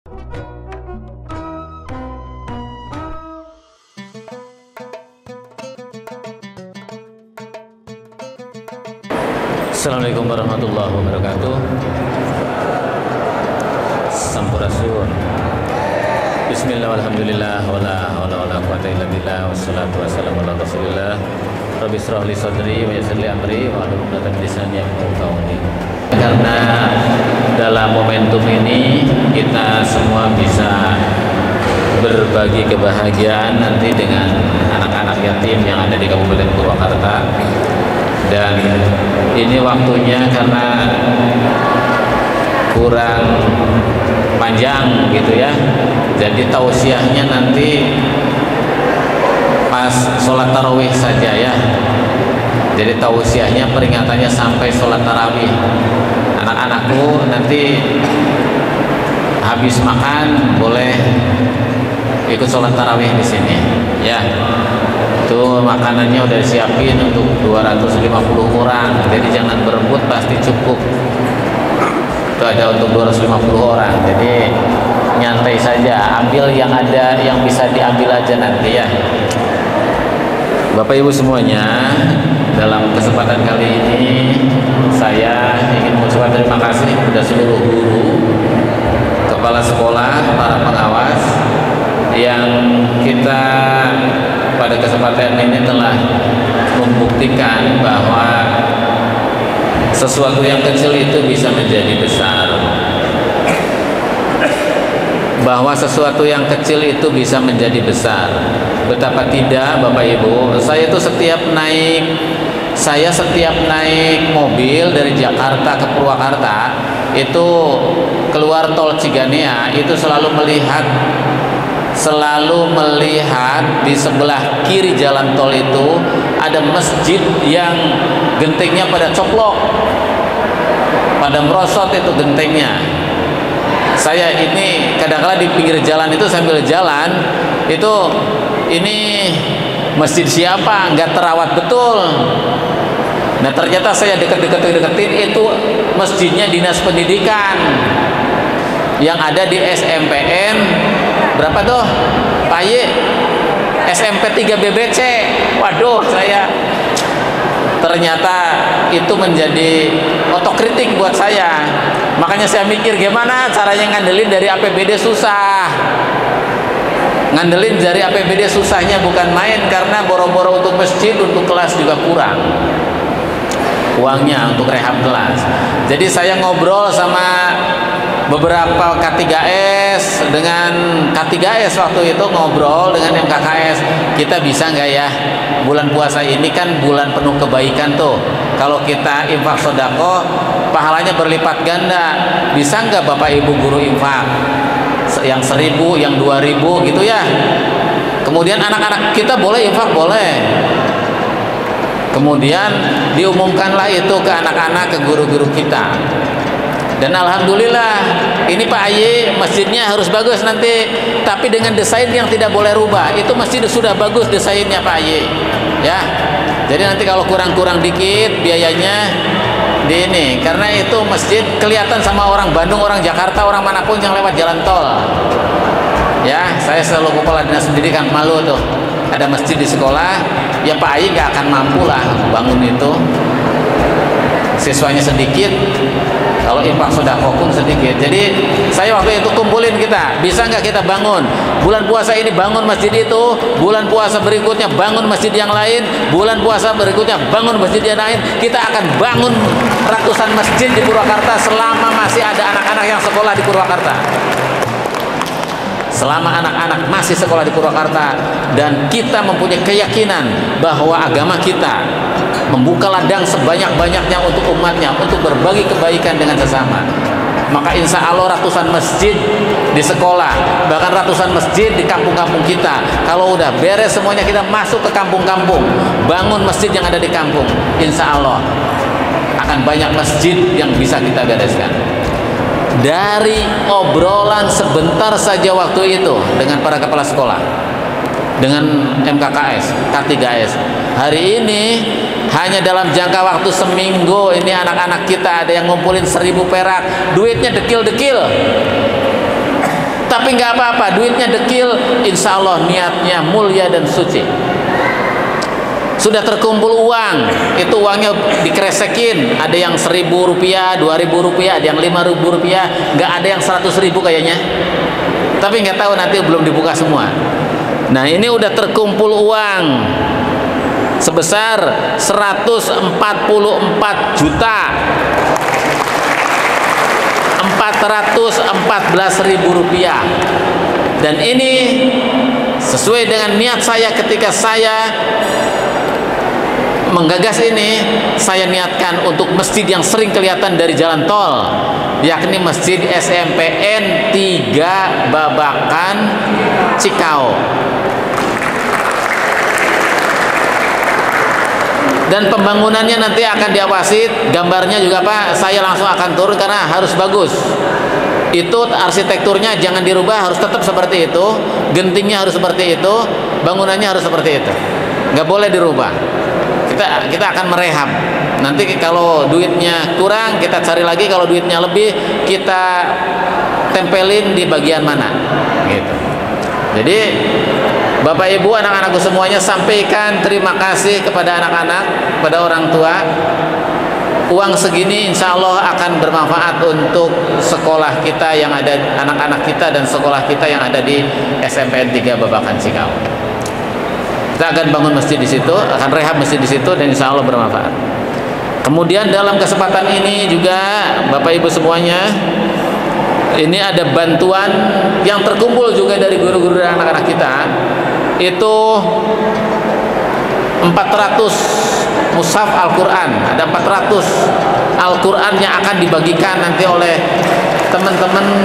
Assalamualaikum warahmatullahi wabarakatuh. Sampurasun. Bismillah walhamdulillah wala haula wala quwata illa billah wassalatu wassalamu ala Rasulillah. Rabbi shrah li sadri wa yassir li amri wa hlul 'uqdatam min lisani yafqahu qawli. Karena dalam momentum ini kita semua bisa berbagi kebahagiaan nanti dengan anak-anak yatim yang ada di Kabupaten Purwakarta. Dan ini waktunya karena kurang panjang gitu ya, jadi tausiahnya nanti pas sholat tarawih saja ya. Jadi tausiahnya peringatannya sampai sholat tarawih. Anak-anakku nanti habis makan boleh ikut sholat tarawih di sini ya. Itu makanannya udah disiapin untuk 250 orang, jadi jangan berebut, pasti cukup. Itu ada untuk 250 orang, jadi nyantai saja, ambil yang ada, yang bisa diambil aja nanti ya. Bapak Ibu semuanya, dalam kesempatan kali ini saya ingin mengucapkan terima kasih kepada seluruh guru, kepala sekolah, para pengawas yang kita pada kesempatan ini telah membuktikan bahwa sesuatu yang kecil itu bisa menjadi besar, bahwa sesuatu yang kecil itu bisa menjadi besar. Betapa tidak Bapak Ibu, saya setiap naik mobil dari Jakarta ke Purwakarta itu keluar tol Ciganea itu selalu melihat di sebelah kiri jalan tol itu ada masjid yang gentengnya pada coplok, pada merosot itu gentengnya. Saya ini kadang-kala di pinggir jalan itu sambil jalan itu, ini masjid siapa, nggak terawat betul. Nah ternyata saya deketin itu masjidnya Dinas Pendidikan yang ada di SMPN berapa tuh Pak Y? SMP 3 BBC. Waduh, saya ternyata itu menjadi otokritik buat saya. Makanya saya mikir gimana caranya ngandelin dari APBD susah. Ngandelin dari APBD susahnya bukan main, karena boro-boro untuk masjid, untuk kelas juga kurang uangnya untuk rehab kelas. Jadi saya ngobrol sama beberapa K3S, dengan K3S waktu itu ngobrol dengan MKKS, kita bisa nggak ya, bulan puasa ini kan bulan penuh kebaikan tuh, kalau kita infak sodako pahalanya berlipat ganda, bisa nggak Bapak Ibu guru infak yang 1.000, yang 2.000 gitu ya. Kemudian anak-anak kita boleh infak, boleh. Kemudian diumumkanlah itu ke anak-anak, ke guru-guru kita. Dan alhamdulillah ini Pak Aye, masjidnya harus bagus nanti, tapi dengan desain yang tidak boleh rubah. Itu masjid sudah bagus desainnya Pak Aye ya. Jadi nanti kalau kurang-kurang dikit biayanya di ini, karena itu masjid kelihatan sama orang Bandung, orang Jakarta, orang manapun yang lewat jalan tol ya. Saya selalu kepala dinas pendidikan malu tuh ada masjid di sekolah ya. Pak Aye nggak akan mampu lah bangun itu, siswanya sedikit, kalau infak sedekah pun sedikit. Jadi saya waktu itu kumpulin, kita bisa nggak kita bangun bulan puasa ini, bangun masjid itu, bulan puasa berikutnya bangun masjid yang lain, bulan puasa berikutnya bangun masjid yang lain. Kita akan bangun ratusan masjid di Purwakarta selama masih ada anak-anak yang sekolah di Purwakarta, selama anak-anak masih sekolah di Purwakarta. Dan kita mempunyai keyakinan bahwa agama kita membuka ladang sebanyak-banyaknya untuk umatnya, untuk berbagi kebaikan dengan sesama. Maka insya Allah ratusan masjid di sekolah, bahkan ratusan masjid di kampung-kampung kita, kalau udah beres semuanya kita masuk ke kampung-kampung, bangun masjid yang ada di kampung, insya Allah akan banyak masjid yang bisa kita bereskan. Dari obrolan sebentar saja waktu itu dengan para kepala sekolah, dengan MKKS, K3S, hari ini hanya dalam jangka waktu seminggu ini anak-anak kita ada yang ngumpulin 1.000 perak, duitnya dekil-dekil. Tapi nggak apa-apa, duitnya dekil, insya Allah niatnya mulia dan suci. Sudah terkumpul uang, itu uangnya dikresekin, ada yang 1.000 rupiah, 2.000 rupiah, ada yang 5.000 rupiah, nggak ada yang 100.000 kayaknya. Tapi nggak tahu, nanti belum dibuka semua. Nah, ini udah terkumpul uang sebesar 144 juta 414.000 rupiah. Dan ini sesuai dengan niat saya ketika saya menggagas ini. Saya niatkan untuk masjid yang sering kelihatan dari jalan tol, yakni Masjid SMPN 3 Babakan Cikau. Dan pembangunannya nanti akan diawasi, gambarnya juga Pak, saya langsung akan turun karena harus bagus. Itu arsitekturnya jangan dirubah, harus tetap seperti itu, gentingnya harus seperti itu, bangunannya harus seperti itu, nggak boleh dirubah. Kita akan merehab. Nanti kalau duitnya kurang kita cari lagi, kalau duitnya lebih kita tempelin di bagian mana, gitu. Jadi Bapak Ibu, anak-anakku semuanya, sampaikan terima kasih kepada anak-anak, kepada orang tua. Uang segini insya Allah akan bermanfaat untuk sekolah kita yang ada, anak-anak kita dan sekolah kita yang ada di SMPN 3 Babakan Cikau. Kita akan bangun masjid di situ, akan rehab masjid di situ, dan insya Allah bermanfaat. Kemudian dalam kesempatan ini juga Bapak Ibu semuanya, ini ada bantuan yang terkumpul juga dari guru-guru dan anak-anak kita. Itu 400 mushaf Al-Quran, ada 400 Al-Quran yang akan dibagikan nanti oleh teman-teman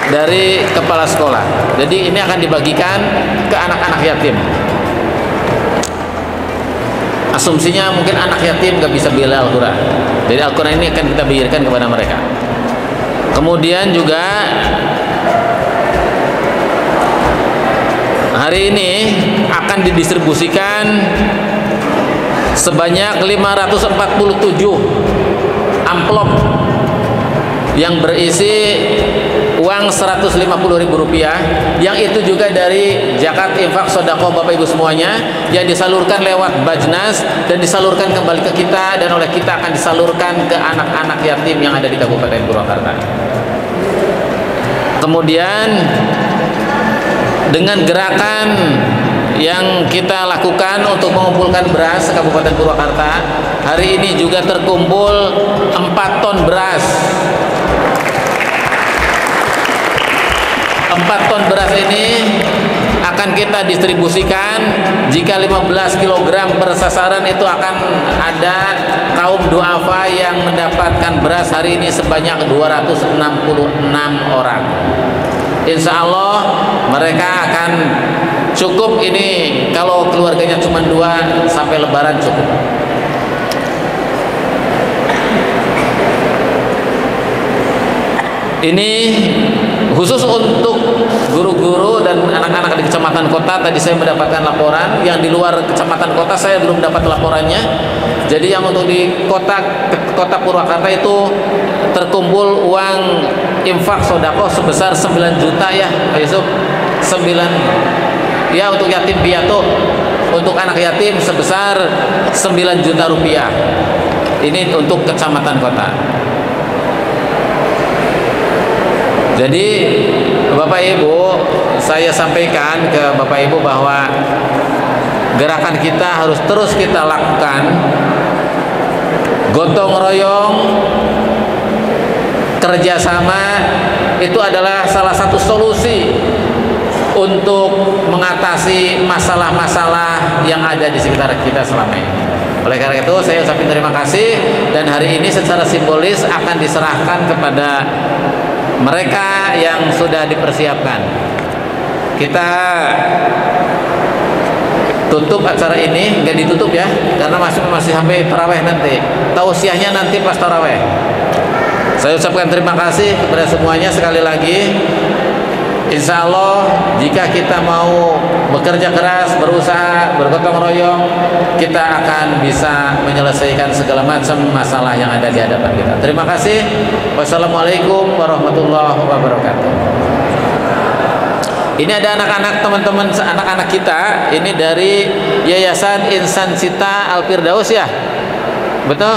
dari kepala sekolah. Jadi ini akan dibagikan ke anak-anak yatim. Asumsinya mungkin anak yatim gak bisa beli Al-Quran, jadi Al-Quran ini akan kita bagikan kepada mereka. Kemudian juga hari ini akan didistribusikan sebanyak 547 amplop yang berisi uang 150.000 rupiah, yang itu juga dari zakat infak sedekah Bapak Ibu semuanya, yang disalurkan lewat Bajnas dan disalurkan kembali ke kita, dan oleh kita akan disalurkan ke anak-anak yatim yang ada di Kabupaten Purwakarta. Kemudian dengan gerakan yang kita lakukan untuk mengumpulkan beras ke Kabupaten Purwakarta, hari ini juga terkumpul 4 ton beras. 4 ton beras ini akan kita distribusikan. Jika 15 kg per sasaran, itu akan ada kaum duafa yang mendapatkan beras hari ini sebanyak 266 orang. Insya Allah mereka akan cukup. Ini kalau keluarganya cuma 2, sampai lebaran cukup. Ini khusus untuk guru-guru dan anak-anak di kecamatan kota. Tadi saya mendapatkan laporan, yang di luar kecamatan kota saya belum dapat laporannya. Jadi yang untuk di kota Purwakarta itu terkumpul uang infak sodako sebesar 9 juta ya Pak Yusuf, 9 ya, untuk yatim piatu, untuk anak yatim sebesar 9 juta rupiah. Ini untuk kecamatan kota. Jadi Bapak Ibu, saya sampaikan ke Bapak Ibu bahwa gerakan kita harus terus kita lakukan, gotong royong, kerjasama. Itu adalah salah satu solusi untuk mengatasi masalah-masalah yang ada di sekitar kita selama ini. Oleh karena itu saya ucapkan terima kasih, dan hari ini secara simbolis akan diserahkan kepada mereka yang sudah dipersiapkan. Kita tutup acara ini, nggak ditutup ya, karena masih sampai taraweh nanti. Tausiahnya nanti pas taraweh. Saya ucapkan terima kasih kepada semuanya sekali lagi. Insya Allah jika kita mau bekerja keras, berusaha, bergotong royong, kita akan bisa menyelesaikan segala macam masalah yang ada di hadapan kita. Terima kasih. Wassalamualaikum warahmatullahi wabarakatuh. Ini ada anak-anak, teman-teman, anak-anak kita ini dari Yayasan Insan Sita Al Firdaus ya, betul?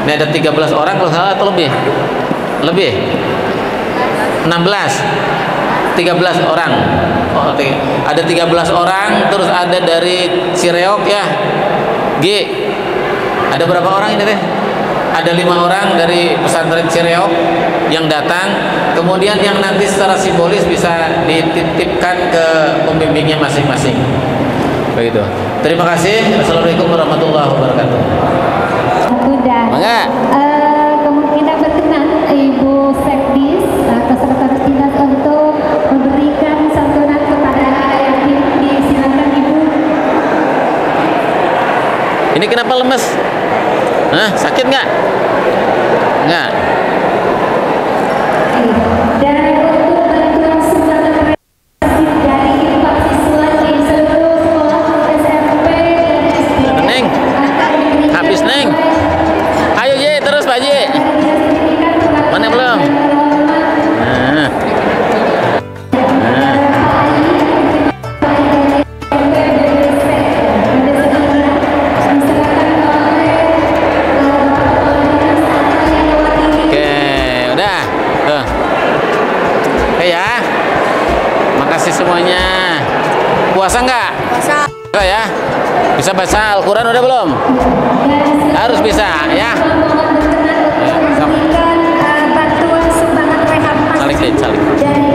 Ini ada 13 orang kalau salah atau lebih? Lebih? 16? 13 orang. Oh, ada 13 orang, terus ada dari Cireok ya, G. Ada berapa orang ini teh? Ada 5 orang dari pesantren Cireok yang datang, kemudian yang nanti secara simbolis bisa dititipkan ke pembimbingnya masing-masing. Begitu. Terima kasih. Assalamualaikum warahmatullahi wabarakatuh. Sudah. Mangga. Kita berkenan Ibu Sekdis atau Sekretaris Dinas untuk memberikan santunan kepada anak yatim. Disilakan Ibu. Ini kenapa lemes? Hah, sakit nggak? Nggak. Dan untuk bantuan sumbangan prestasi dari Pak siswa di seluruh sekolah SMP dan SD. Neng, habis Neng. Ayo Ye, terus Pak Ye. Mana belum? Nah. Semuanya puasa nggak? Puasa. Enggak ya? Bisa baca Al-Quran udah belum? Harus bisa ya. Bantuan sumbangan rehab Saling. dari